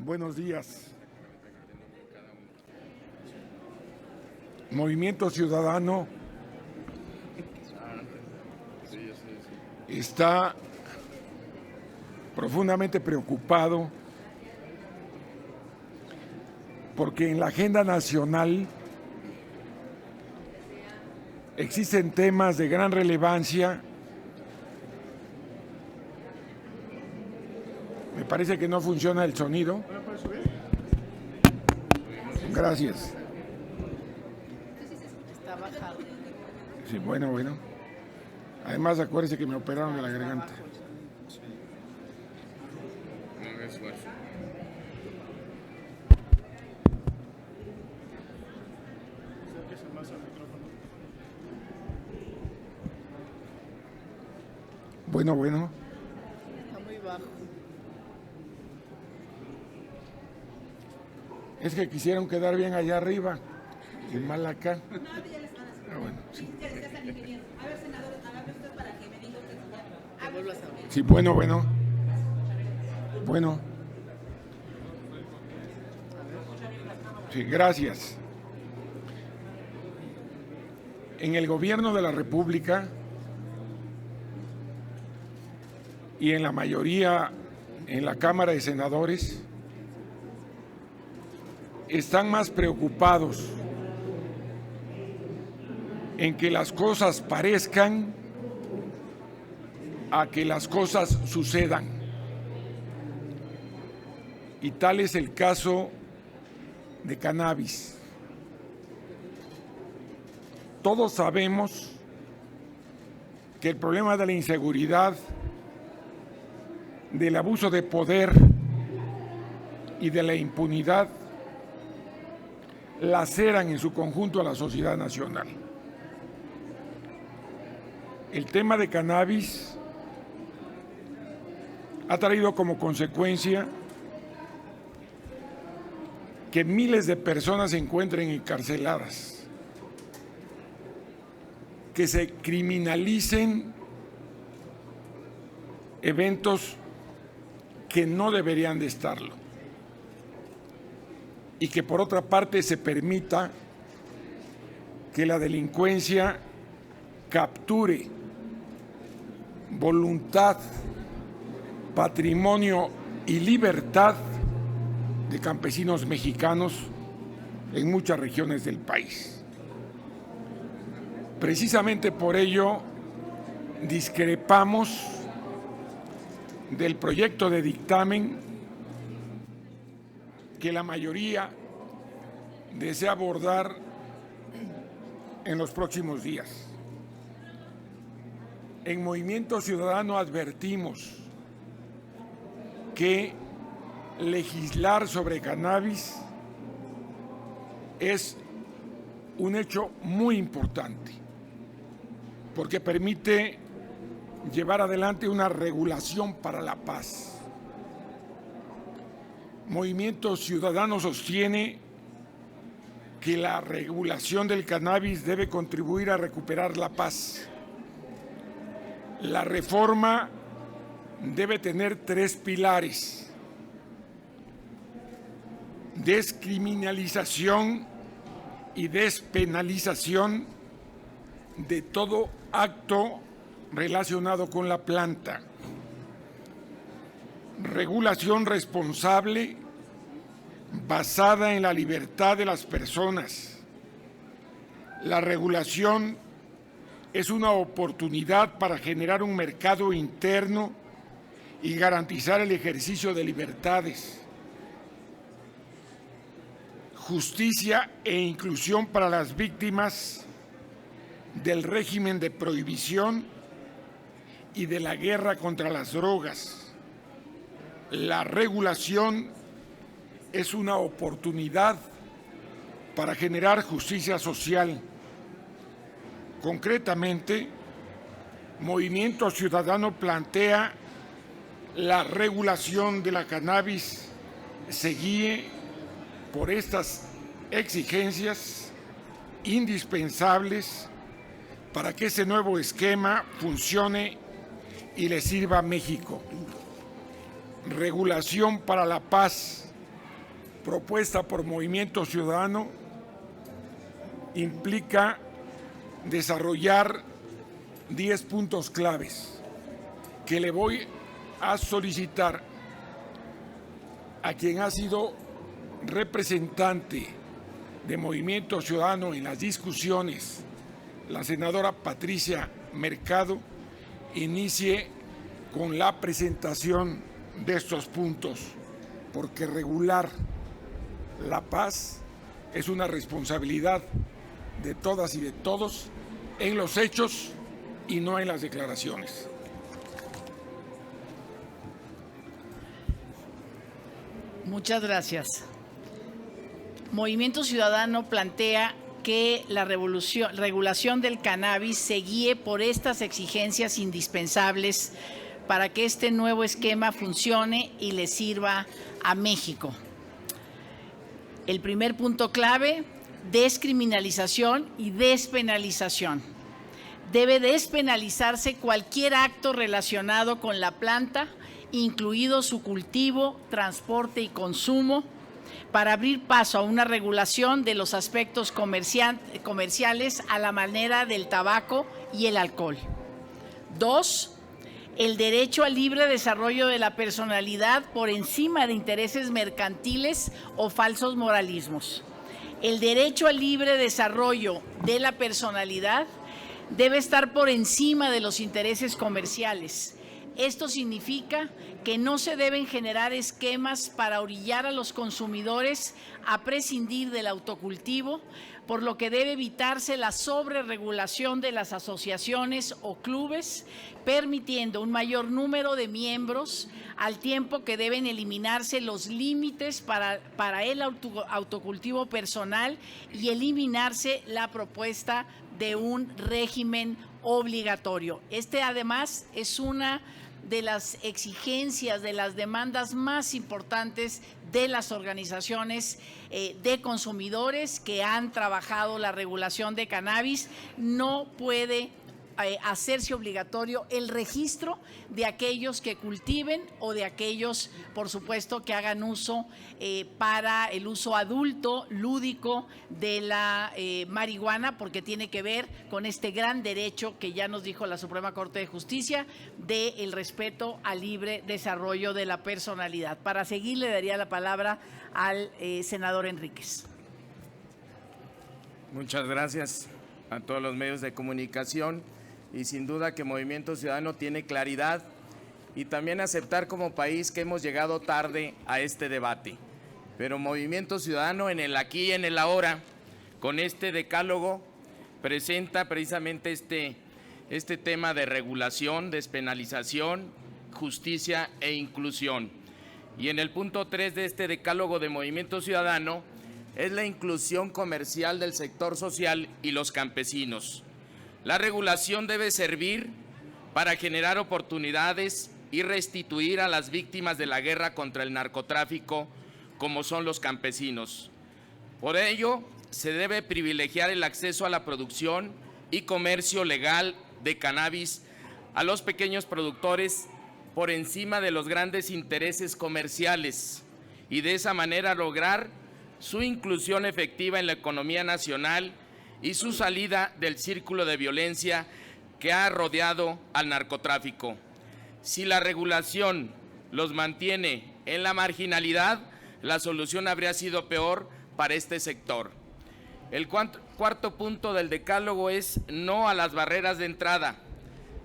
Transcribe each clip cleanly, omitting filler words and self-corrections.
Buenos días. Movimiento Ciudadano está profundamente preocupado porque en la agenda nacional existen temas de gran relevancia. Me parece que no funciona el sonido. Gracias. Está bajado. Sí, bueno. Además, acuérdese que me operaron de la garganta. Bueno. Está muy bajo. Es que quisieron quedar bien allá arriba y mal acá. Bueno, sí. A ver, senador, hágame usted para que me diga usted. Que vuelvas a hablar. Sí, bueno. Sí, gracias. En el gobierno de la República y en la mayoría en la Cámara de Senadores están más preocupados en que las cosas parezcan a que las cosas sucedan. Y tal es el caso de cannabis. Todos sabemos que el problema de la inseguridad, del abuso de poder y de la impunidad laceran en su conjunto a la sociedad nacional. El tema de cannabis ha traído como consecuencia que miles de personas se encuentren encarceladas, que se criminalicen eventos que no deberían de estarlo, y que por otra parte se permita que la delincuencia capture voluntad, patrimonio y libertad de campesinos mexicanos en muchas regiones del país. Precisamente por ello discrepamos del proyecto de dictamen que la mayoría desea abordar en los próximos días. En Movimiento Ciudadano advertimos que legislar sobre cannabis es un hecho muy importante, porque permite llevar adelante una regulación para la paz. Movimiento Ciudadano sostiene que la regulación del cannabis debe contribuir a recuperar la paz. La reforma debe tener 3 pilares: descriminalización y despenalización de todo acto relacionado con la planta, regulación responsable basada en la libertad de las personas. La regulación es una oportunidad para generar un mercado interno y garantizar el ejercicio de libertades. Justicia e inclusión para las víctimas del régimen de prohibición y de la guerra contra las drogas. La regulación es una oportunidad para generar justicia social. Concretamente, Movimiento Ciudadano plantea la regulación de la cannabis se guíe por estas exigencias indispensables para que ese nuevo esquema funcione y le sirva a México. Regulación para la paz propuesta por Movimiento Ciudadano implica desarrollar 10 puntos claves que le voy a solicitar a quien ha sido representante de Movimiento Ciudadano en las discusiones, la senadora Patricia Mercado, inicie con la presentación de estos puntos, porque regular la paz es una responsabilidad de todas y de todos en los hechos y no en las declaraciones. Muchas gracias. Movimiento Ciudadano plantea que la regulación del cannabis se guíe por estas exigencias indispensables para que este nuevo esquema funcione y le sirva a México. El primer punto clave: descriminalización y despenalización. Debe despenalizarse cualquier acto relacionado con la planta, incluido su cultivo, transporte y consumo, para abrir paso a una regulación de los aspectos comerciales a la manera del tabaco y el alcohol. 2. El derecho al libre desarrollo de la personalidad por encima de intereses mercantiles o falsos moralismos. El derecho al libre desarrollo de la personalidad debe estar por encima de los intereses comerciales. Esto significa que no se deben generar esquemas para orillar a los consumidores a prescindir del autocultivo, por lo que debe evitarse la sobreregulación de las asociaciones o clubes, permitiendo un mayor número de miembros, al tiempo que deben eliminarse los límites para el autocultivo personal y eliminarse la propuesta de un régimen obligatorio. Este además es una de las exigencias, de las demandas más importantes de las organizaciones de consumidores que han trabajado la regulación de cannabis. No puede hacerse obligatorio el registro de aquellos que cultiven o de aquellos, por supuesto, que hagan uso para el uso adulto, lúdico de la marihuana, porque tiene que ver con este gran derecho que ya nos dijo la Suprema Corte de Justicia del respeto al libre desarrollo de la personalidad. Para seguir, le daría la palabra al senador Enríquez. Muchas gracias a todos los medios de comunicación. Y sin duda que Movimiento Ciudadano tiene claridad y también aceptar como país que hemos llegado tarde a este debate. Pero Movimiento Ciudadano en el aquí y en el ahora, con este decálogo, presenta precisamente este tema de regulación, despenalización, justicia e inclusión. Y en el punto 3 de este decálogo de Movimiento Ciudadano es la inclusión comercial del sector social y los campesinos. La regulación debe servir para generar oportunidades y restituir a las víctimas de la guerra contra el narcotráfico, como son los campesinos. Por ello, se debe privilegiar el acceso a la producción y comercio legal de cannabis a los pequeños productores por encima de los grandes intereses comerciales y de esa manera lograr su inclusión efectiva en la economía nacional y su salida del círculo de violencia que ha rodeado al narcotráfico. Si la regulación los mantiene en la marginalidad, la solución habría sido peor para este sector. El cuarto punto del decálogo es no a las barreras de entrada.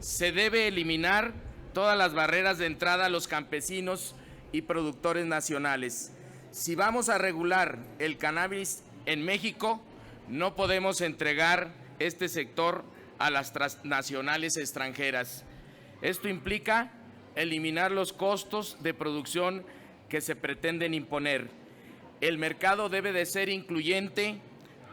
Se debe eliminar todas las barreras de entrada a los campesinos y productores nacionales. Si vamos a regular el cannabis en México, no podemos entregar este sector a las transnacionales extranjeras. Esto implica eliminar los costos de producción que se pretenden imponer. El mercado debe de ser incluyente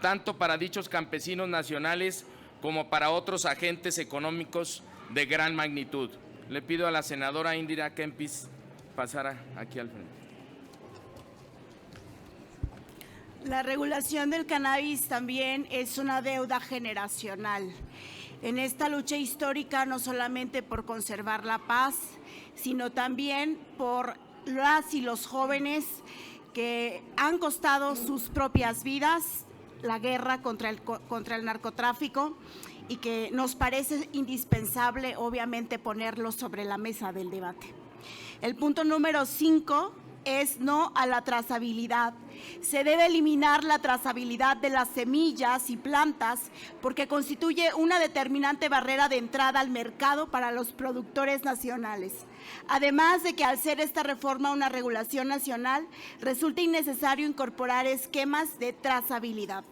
tanto para dichos campesinos nacionales como para otros agentes económicos de gran magnitud. Le pido a la senadora Indira Kempis pasar aquí al frente. La regulación del cannabis también es una deuda generacional. En esta lucha histórica, no solamente por conservar la paz, sino también por las y los jóvenes que han costado sus propias vidas, la guerra contra el narcotráfico, y que nos parece indispensable, obviamente, ponerlo sobre la mesa del debate. El punto número 5 es no a la trazabilidad. Se debe eliminar la trazabilidad de las semillas y plantas porque constituye una determinante barrera de entrada al mercado para los productores nacionales. Además de que al ser esta reforma una regulación nacional, resulta innecesario incorporar esquemas de trazabilidad.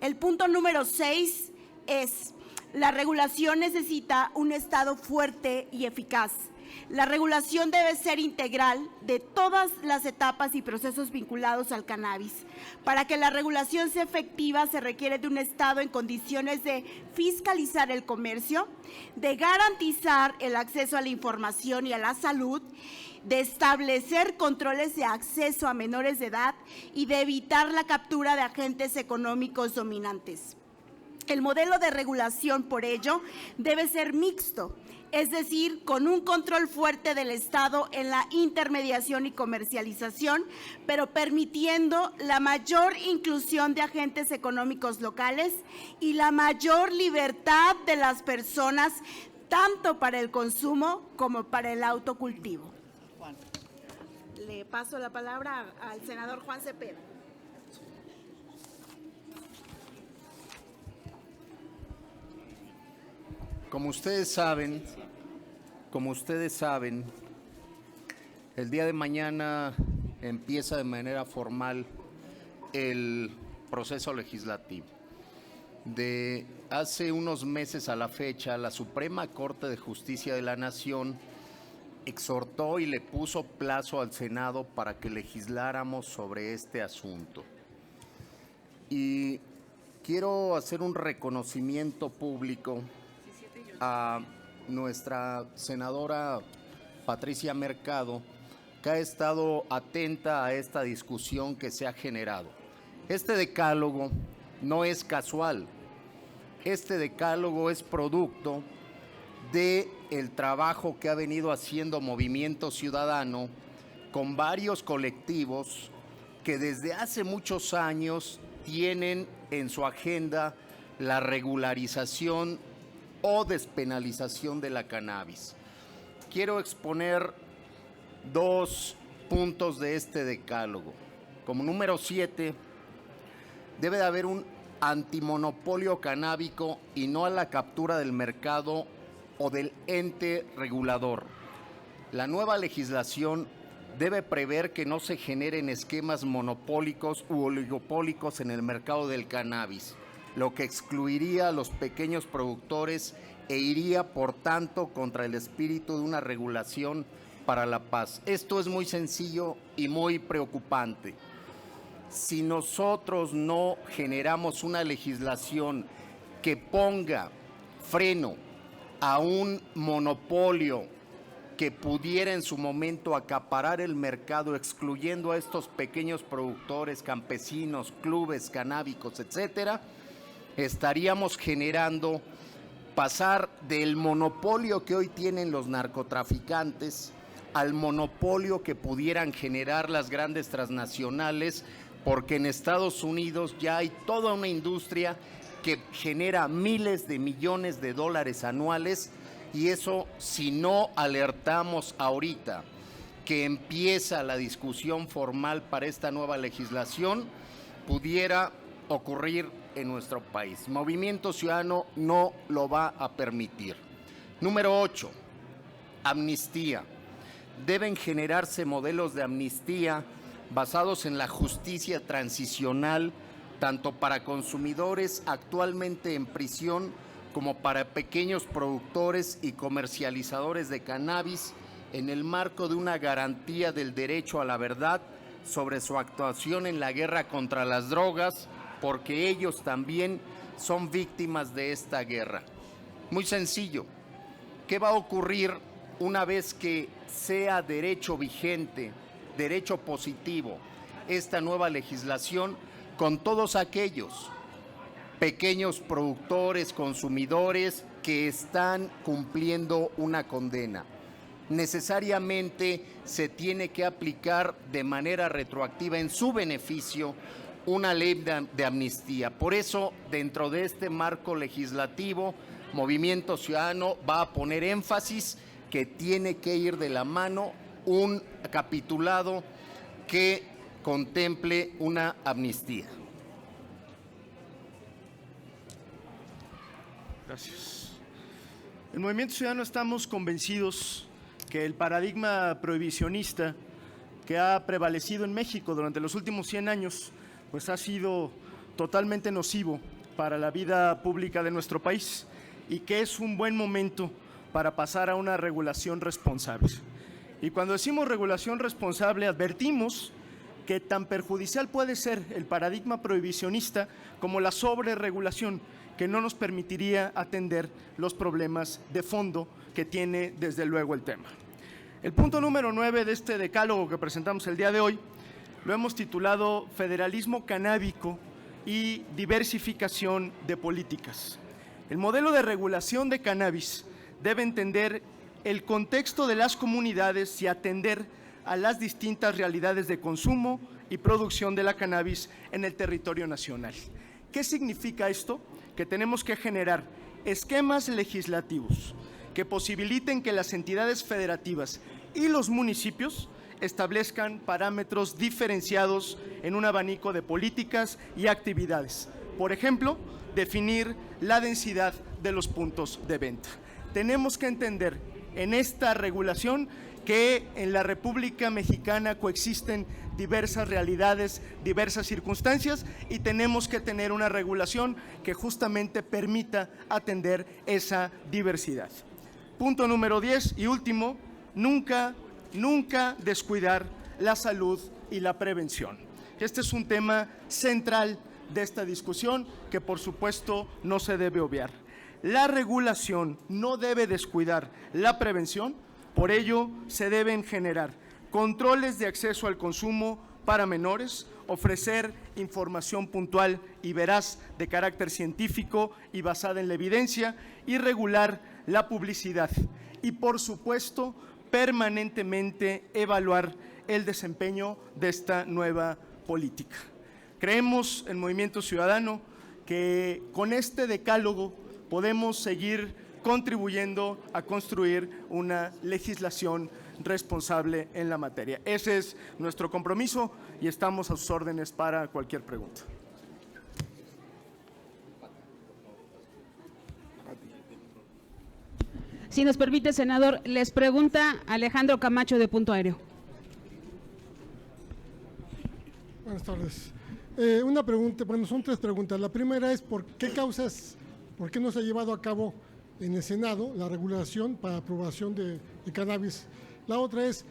El punto número 6 es: la regulación necesita un Estado fuerte y eficaz. La regulación debe ser integral de todas las etapas y procesos vinculados al cannabis. Para que la regulación sea efectiva, se requiere de un Estado en condiciones de fiscalizar el comercio, de garantizar el acceso a la información y a la salud, de establecer controles de acceso a menores de edad y de evitar la captura de agentes económicos dominantes. El modelo de regulación, por ello, debe ser mixto, es decir, con un control fuerte del Estado en la intermediación y comercialización, pero permitiendo la mayor inclusión de agentes económicos locales y la mayor libertad de las personas, tanto para el consumo como para el autocultivo. Le paso la palabra al senador Juan Cepeda. Como ustedes saben, el día de mañana empieza de manera formal el proceso legislativo. De hace unos meses a la fecha, la Suprema Corte de Justicia de la Nación exhortó y le puso plazo al Senado para que legisláramos sobre este asunto. Y quiero hacer un reconocimiento público a nuestra senadora Patricia Mercado, que ha estado atenta a esta discusión que se ha generado. Este decálogo no es casual, este decálogo es producto del trabajo que ha venido haciendo Movimiento Ciudadano con varios colectivos que desde hace muchos años tienen en su agenda la regularización o despenalización de la cannabis. Quiero exponer 2 puntos de este decálogo. Como número 7, debe de haber un antimonopolio canábico y no a la captura del mercado o del ente regulador. La nueva legislación debe prever que no se generen esquemas monopólicos u oligopólicos en el mercado del cannabis, lo que excluiría a los pequeños productores e iría, por tanto, contra el espíritu de una regulación para la paz. Esto es muy sencillo y muy preocupante. Si nosotros no generamos una legislación que ponga freno a un monopolio que pudiera en su momento acaparar el mercado, excluyendo a estos pequeños productores, campesinos, clubes canábicos, etcétera, estaríamos generando pasar del monopolio que hoy tienen los narcotraficantes al monopolio que pudieran generar las grandes transnacionales, porque en Estados Unidos ya hay toda una industria que genera miles de millones de dólares anuales, y eso, si no alertamos ahorita que empieza la discusión formal para esta nueva legislación, pudiera ocurrir en nuestro país. Movimiento Ciudadano no lo va a permitir. Número 8, amnistía. Deben generarse modelos de amnistía basados en la justicia transicional, tanto para consumidores actualmente en prisión como para pequeños productores y comercializadores de cannabis, en el marco de una garantía del derecho a la verdad sobre su actuación en la guerra contra las drogas, porque ellos también son víctimas de esta guerra. Muy sencillo. ¿Qué va a ocurrir una vez que sea derecho vigente, derecho positivo, esta nueva legislación con todos aquellos pequeños productores, consumidores que están cumpliendo una condena? necesariamente se tiene que aplicar de manera retroactiva en su beneficio una ley de amnistía. Por eso, dentro de este marco legislativo, Movimiento Ciudadano va a poner énfasis que tiene que ir de la mano un capitulado que contemple una amnistía. Gracias. En Movimiento Ciudadano estamos convencidos que el paradigma prohibicionista que ha prevalecido en México durante los últimos 100 años, pues ha sido totalmente nocivo para la vida pública de nuestro país y que es un buen momento para pasar a una regulación responsable. Y cuando decimos regulación responsable, advertimos que tan perjudicial puede ser el paradigma prohibicionista como la sobreregulación, que no nos permitiría atender los problemas de fondo que tiene desde luego el tema. El punto número 9 de este decálogo que presentamos el día de hoy lo hemos titulado Federalismo canábico y diversificación de políticas. El modelo de regulación de cannabis debe entender el contexto de las comunidades y atender a las distintas realidades de consumo y producción de la cannabis en el territorio nacional. ¿Qué significa esto? Que tenemos que generar esquemas legislativos que posibiliten que las entidades federativas y los municipios establezcan parámetros diferenciados en un abanico de políticas y actividades. Por ejemplo, definir la densidad de los puntos de venta. Tenemos que entender en esta regulación que en la República Mexicana coexisten diversas realidades, diversas circunstancias y tenemos que tener una regulación que justamente permita atender esa diversidad. Punto número 10 y último, nunca descuidar la salud y la prevención. Este es un tema central de esta discusión que por supuesto no se debe obviar. La regulación no debe descuidar la prevención, por ello se deben generar controles de acceso al consumo para menores, ofrecer información puntual y veraz de carácter científico y basada en la evidencia y regular la publicidad y por supuesto permanentemente evaluar el desempeño de esta nueva política. Creemos en Movimiento Ciudadano que con este decálogo podemos seguir contribuyendo a construir una legislación responsable en la materia. Ese es nuestro compromiso y estamos a sus órdenes para cualquier pregunta. Si nos permite, senador, les pregunta Alejandro Camacho de Punto Aéreo. Buenas tardes. Una pregunta, bueno, son tres preguntas. La primera es por qué no se ha llevado a cabo en el Senado la regulación para aprobación de cannabis. La otra es,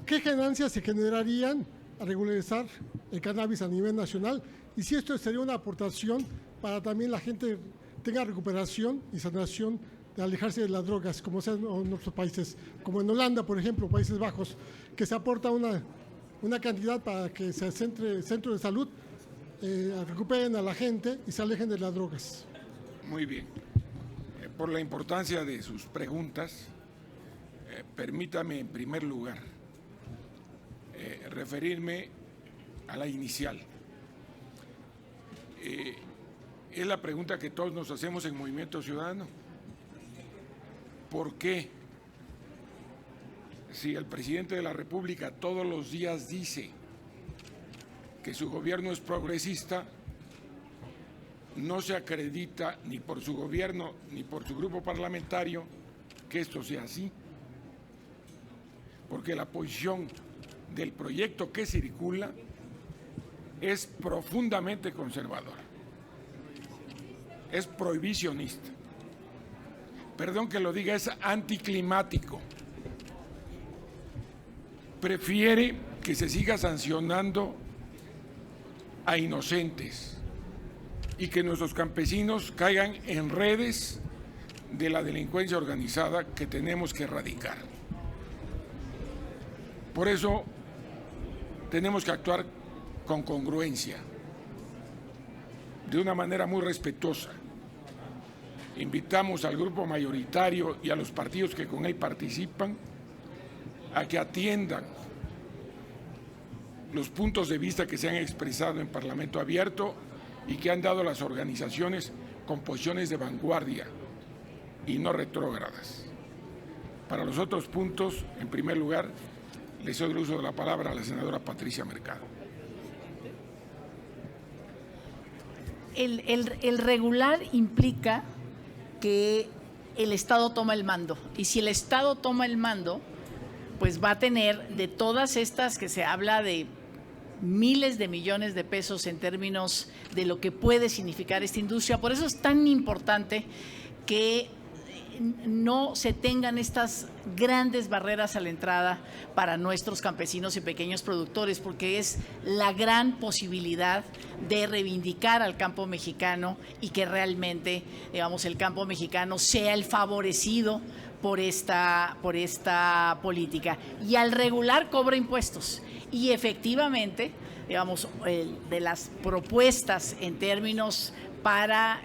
¿qué ganancias se generarían a regularizar el cannabis a nivel nacional? Y si esto sería una aportación para también la gente tenga recuperación y sanación de alejarse de las drogas, como sea en otros países, como en Holanda, por ejemplo, Países Bajos, que se aporta una cantidad para que se centro de salud recuperen a la gente y se alejen de las drogas. Muy bien. Por la importancia de sus preguntas, permítame en primer lugar referirme a la inicial. Es la pregunta que todos nos hacemos en Movimiento Ciudadano. ¿Por qué, si el presidente de la República todos los días dice que su gobierno es progresista, no se acredita ni por su gobierno ni por su grupo parlamentario que esto sea así? Porque la posición del proyecto que circula es profundamente conservadora, es prohibicionista. Perdón que lo diga, es anticlimático. Prefiere que se siga sancionando a inocentes y que nuestros campesinos caigan en redes de la delincuencia organizada que tenemos que erradicar. Por eso tenemos que actuar con congruencia, de una manera muy respetuosa. Invitamos al grupo mayoritario y a los partidos que con él participan a que atiendan los puntos de vista que se han expresado en Parlamento Abierto y que han dado las organizaciones con posiciones de vanguardia y no retrógradas. Para los otros puntos, en primer lugar, le cedo el uso de la palabra a la senadora Patricia Mercado. El regular implica que el Estado toma el mando, y si el Estado toma el mando, pues va a tener de todas estas que se habla de miles de millones de pesos en términos de lo que puede significar esta industria. Por eso es tan importante que no se tengan estas grandes barreras a la entrada para nuestros campesinos y pequeños productores, porque es la gran posibilidad de reivindicar al campo mexicano y que realmente, digamos, el campo mexicano sea el favorecido por esta política. Y al regular cobra impuestos. Y efectivamente, digamos, de las propuestas en términos para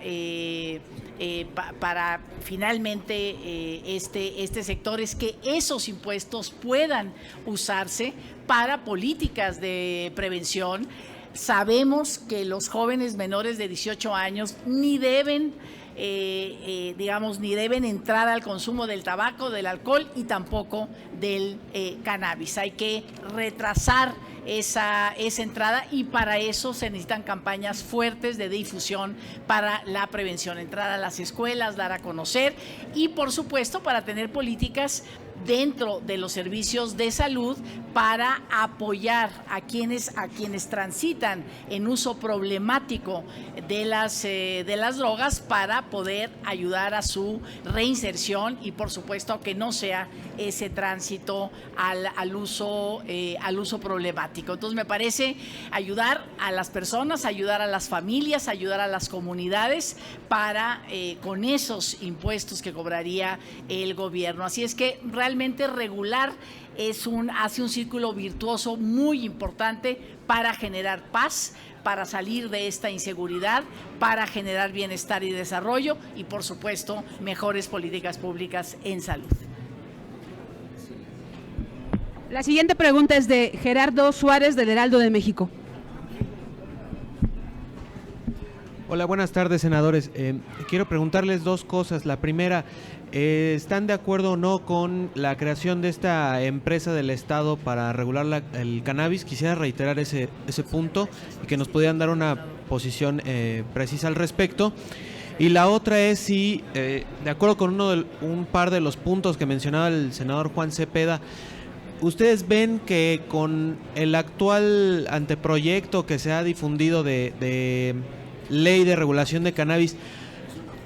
finalmente este sector es que esos impuestos puedan usarse para políticas de prevención. Sabemos que los jóvenes menores de 18 años ni deben ni deben entrar al consumo del tabaco, del alcohol y tampoco del cannabis. Hay que retrasar esa entrada y para eso se necesitan campañas fuertes de difusión para la prevención, entrar a las escuelas, dar a conocer y por supuesto para tener políticas dentro de los servicios de salud para apoyar a quienes transitan en uso problemático de las drogas para poder ayudar a su reinserción y por supuesto que no sea ese tránsito al uso problemático. Entonces me parece ayudar a las personas, ayudar a las familias, ayudar a las comunidades para con esos impuestos que cobraría el gobierno. Así es que realmente regular hace un círculo virtuoso muy importante para generar paz, para salir de esta inseguridad, para generar bienestar y desarrollo y, por supuesto, mejores políticas públicas en salud. La siguiente pregunta es de Gerardo Suárez, del Heraldo de México. Hola, buenas tardes, senadores. Quiero preguntarles dos cosas. La primera, ¿están de acuerdo o no con la creación de esta empresa del Estado para regular el cannabis? Quisiera reiterar ese punto y que nos pudieran dar una posición precisa al respecto. Y la otra es si, de acuerdo con un par de los puntos que mencionaba el senador Juan Cepeda, ¿ustedes ven que con el actual anteproyecto que se ha difundido de ley de regulación de cannabis,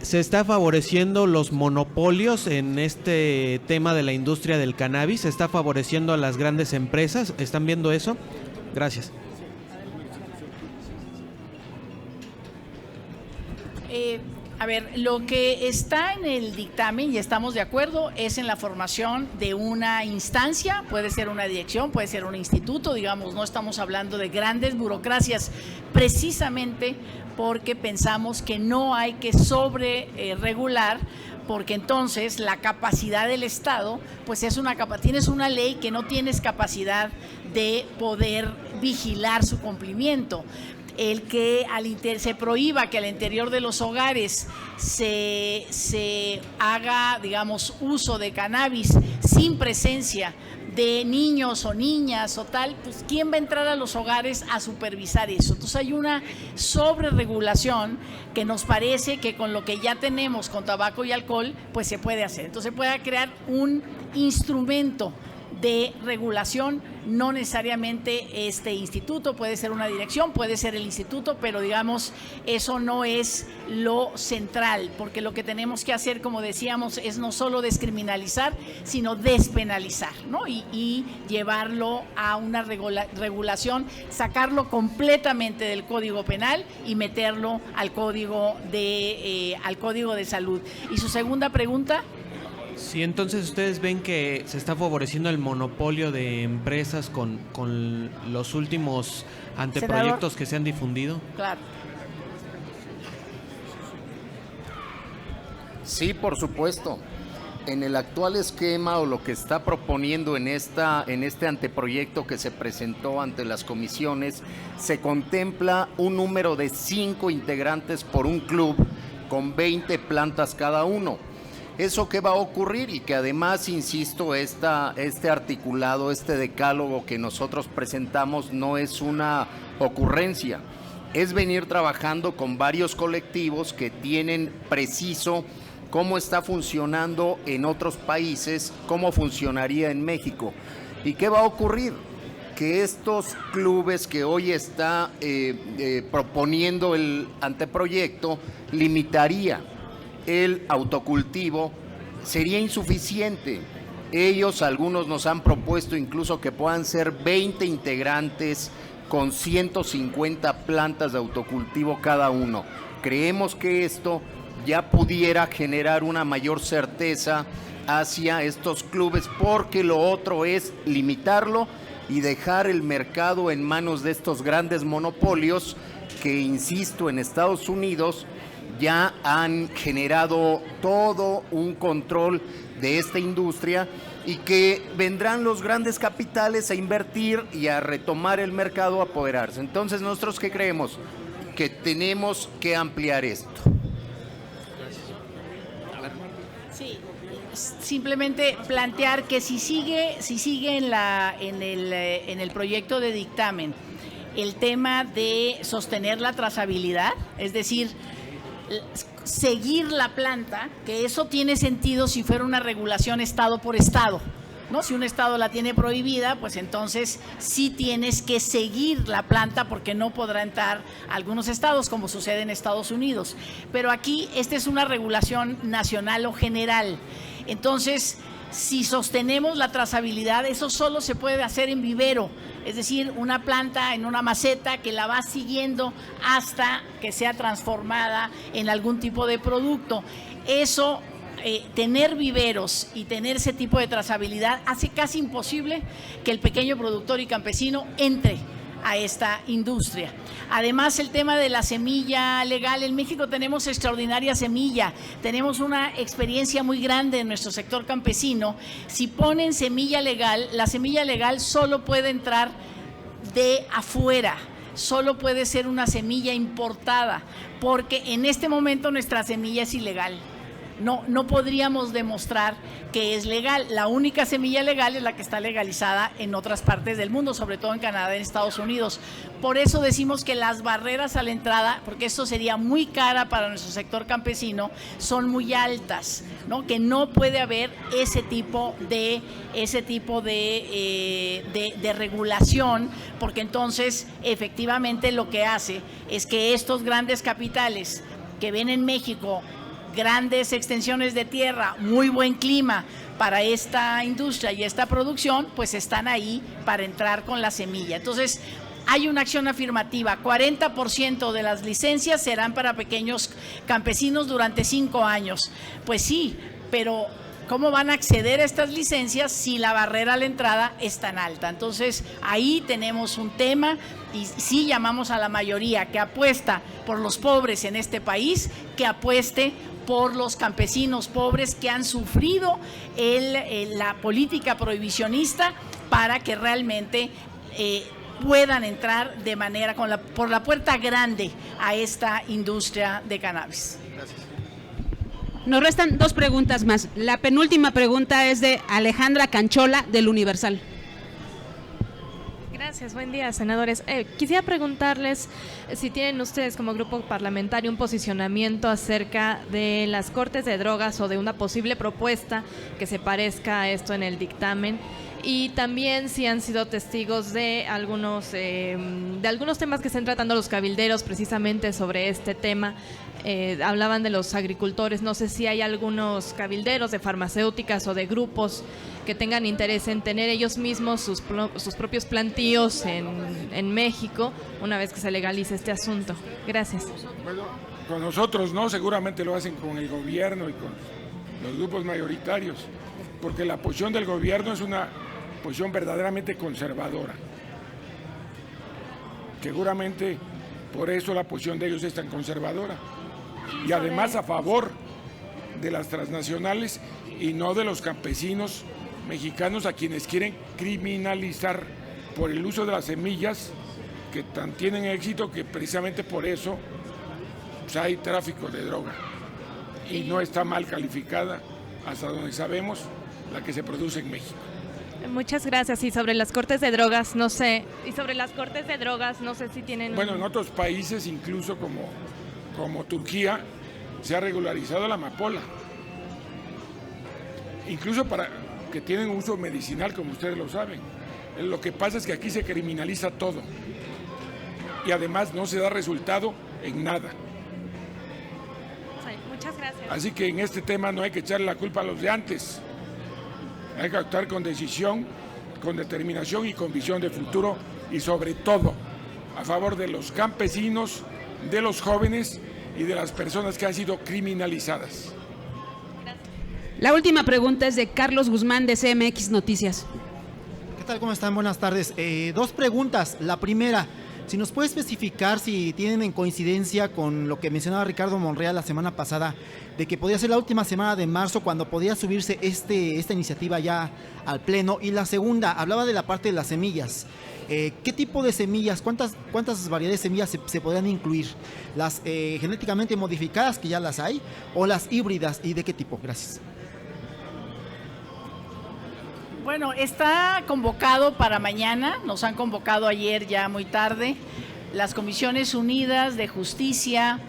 se está favoreciendo los monopolios en este tema de la industria del cannabis? ¿Se está favoreciendo a las grandes empresas? ¿Están viendo eso? Gracias. A ver, lo que está en el dictamen, y estamos de acuerdo, es en la formación de una instancia, puede ser una dirección, puede ser un instituto, digamos, no estamos hablando de grandes burocracias, precisamente porque pensamos que no hay que regular, porque entonces la capacidad del Estado, pues tienes una ley que no tienes capacidad de poder vigilar su cumplimiento. El que se prohíba que al interior de los hogares se haga, digamos, uso de cannabis sin presencia de niños o niñas o tal, pues ¿quién va a entrar a los hogares a supervisar eso? Entonces hay una sobreregulación que nos parece que con lo que ya tenemos con tabaco y alcohol, pues se puede hacer. Entonces se puede crear un instrumento de regulación, no necesariamente este instituto, puede ser una dirección, puede ser el instituto, pero digamos, eso no es lo central, porque lo que tenemos que hacer, como decíamos, es no solo descriminalizar, sino despenalizar, ¿no? Y llevarlo a una regulación, sacarlo completamente del Código Penal y meterlo al Código de Salud. Y su segunda pregunta. Sí, entonces ustedes ven que se está favoreciendo el monopolio de empresas con los últimos anteproyectos que se han difundido. Claro. Sí, por supuesto. en el actual esquema o lo que está proponiendo en este anteproyecto que se presentó ante las comisiones, se contempla un número de 5 integrantes por un club con 20 plantas cada uno. ¿Eso qué va a ocurrir? Y que además, insisto, este articulado, este decálogo que nosotros presentamos no es una ocurrencia, es venir trabajando con varios colectivos que tienen preciso cómo está funcionando en otros países, cómo funcionaría en México. ¿Y qué va a ocurrir? Que estos clubes que hoy está proponiendo el anteproyecto limitaría el autocultivo, sería insuficiente. Ellos, algunos nos han propuesto incluso que puedan ser 20 integrantes con 150 plantas de autocultivo cada uno. Creemos que esto ya pudiera generar una mayor certeza hacia estos clubes, porque lo otro es limitarlo y dejar el mercado en manos de estos grandes monopolios que, insisto, en Estados Unidos ya han generado todo un control de esta industria y que vendrán los grandes capitales a invertir y a retomar el mercado, a apoderarse. Entonces, ¿nosotros qué creemos? Que tenemos que ampliar esto. Sí, simplemente plantear que si sigue en el proyecto de dictamen el tema de sostener la trazabilidad, es decir, seguir la planta, que eso tiene sentido si fuera una regulación estado por estado, ¿no? Si un estado la tiene prohibida, pues entonces sí tienes que seguir la planta porque no podrá entrar a algunos estados, como sucede en Estados Unidos. Pero aquí esta es una regulación nacional o general. Entonces, si sostenemos la trazabilidad, eso solo se puede hacer en vivero, es decir, una planta en una maceta que la va siguiendo hasta que sea transformada en algún tipo de producto. Eso, tener viveros y tener ese tipo de trazabilidad hace casi imposible que el pequeño productor y campesino entre a esta industria. Además, el tema de la semilla legal. En México tenemos extraordinaria semilla, tenemos una experiencia muy grande en nuestro sector campesino. Si ponen semilla legal, la semilla legal solo puede entrar de afuera, solo puede ser una semilla importada, porque en este momento nuestra semilla es ilegal. No podríamos demostrar que es legal. La única semilla legal es la que está legalizada en otras partes del mundo, sobre todo en Canadá y en Estados Unidos. Por eso decimos que las barreras a la entrada, porque esto sería muy cara para nuestro sector campesino, son muy altas, ¿no? Que no puede haber ese tipo de regulación, porque entonces efectivamente lo que hace es que estos grandes capitales que ven en México grandes extensiones de tierra, muy buen clima para esta industria y esta producción, pues están ahí para entrar con la semilla. Entonces, hay una acción afirmativa, 40% de las licencias serán para pequeños campesinos durante 5 años. Pues sí, pero ¿cómo van a acceder a estas licencias si la barrera a la entrada es tan alta? Entonces, ahí tenemos un tema y sí llamamos a la mayoría que apuesta por los pobres en este país, que apueste por los campesinos pobres que han sufrido la política prohibicionista, para que realmente puedan entrar de manera por la puerta grande a esta industria de cannabis. Gracias. Nos restan 2 preguntas más. La penúltima pregunta es de Alejandra Canchola, del Universal. Gracias, buen día, senadores. Quisiera preguntarles si tienen ustedes como grupo parlamentario un posicionamiento acerca de las cortes de drogas o de una posible propuesta que se parezca a esto en el dictamen, y también si han sido testigos de algunos temas que están tratando los cabilderos precisamente sobre este tema. Hablaban de los agricultores, no sé si hay algunos cabilderos de farmacéuticas o de grupos que tengan interés en tener ellos mismos sus propios plantíos en México una vez que se legalice este asunto. Gracias. Bueno, con nosotros no, seguramente lo hacen con el gobierno y con los grupos mayoritarios, porque la posición del gobierno es una posición verdaderamente conservadora. Seguramente por eso la posición de ellos es tan conservadora. Y además a favor de las transnacionales y no de los campesinos mexicanos a quienes quieren criminalizar por el uso de las semillas que tan tienen éxito que precisamente por eso pues, hay tráfico de droga y no está mal calificada hasta donde sabemos la que se produce en México. Muchas gracias. Y sobre las cortes de drogas, no sé si tienen... Bueno, en otros países, incluso como Turquía, se ha regularizado la amapola. Incluso para que tienen uso medicinal, como ustedes lo saben. Lo que pasa es que aquí se criminaliza todo. Y además no se da resultado en nada. Sí, muchas gracias. Así que en este tema no hay que echarle la culpa a los de antes. Hay que actuar con decisión, con determinación y con visión de futuro y sobre todo a favor de los campesinos, de los jóvenes y de las personas que han sido criminalizadas. La última pregunta es de Carlos Guzmán de CMX Noticias. ¿Qué tal? ¿Cómo están? Buenas tardes. Dos preguntas. La primera, si nos puede especificar si tienen en coincidencia con lo que mencionaba Ricardo Monreal la semana pasada, de que podía ser la última semana de marzo cuando podía subirse esta iniciativa ya al Pleno. Y la segunda, hablaba de la parte de las semillas. ¿Qué tipo de semillas, cuántas variedades de semillas se podrían incluir? ¿Las genéticamente modificadas, que ya las hay, o las híbridas, y de qué tipo? Gracias. Bueno, está convocado para mañana, nos han convocado ayer ya muy tarde, las Comisiones Unidas de Justicia,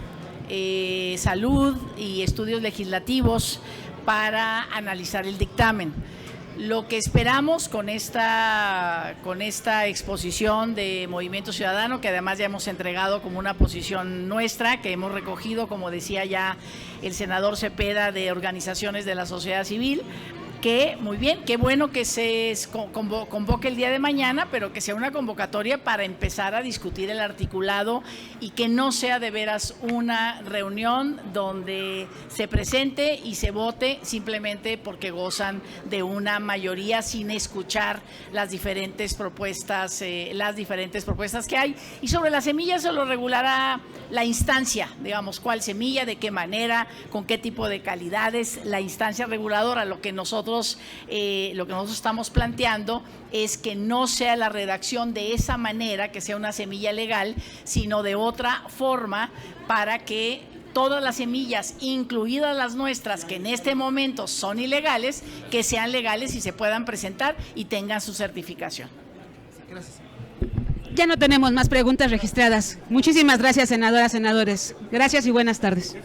Salud y Estudios Legislativos para analizar el dictamen. Lo que esperamos con esta exposición de Movimiento Ciudadano, que además ya hemos entregado como una posición nuestra, que hemos recogido, como decía ya el senador Cepeda, de organizaciones de la sociedad civil, que muy bien, qué bueno que se convoque el día de mañana, pero que sea una convocatoria para empezar a discutir el articulado y que no sea de veras una reunión donde se presente y se vote simplemente porque gozan de una mayoría sin escuchar las diferentes propuestas que hay. Y sobre las semillas se lo regulará la instancia, digamos, cuál semilla, de qué manera, con qué tipo de calidades, la instancia reguladora. Lo que nosotros estamos planteando es que no sea la redacción de esa manera, que sea una semilla legal, sino de otra forma, para que todas las semillas, incluidas las nuestras, que en este momento son ilegales, que sean legales y se puedan presentar y tengan su certificación. Gracias. Ya no tenemos más preguntas registradas. Muchísimas gracias, senadoras, senadores. Gracias y buenas tardes.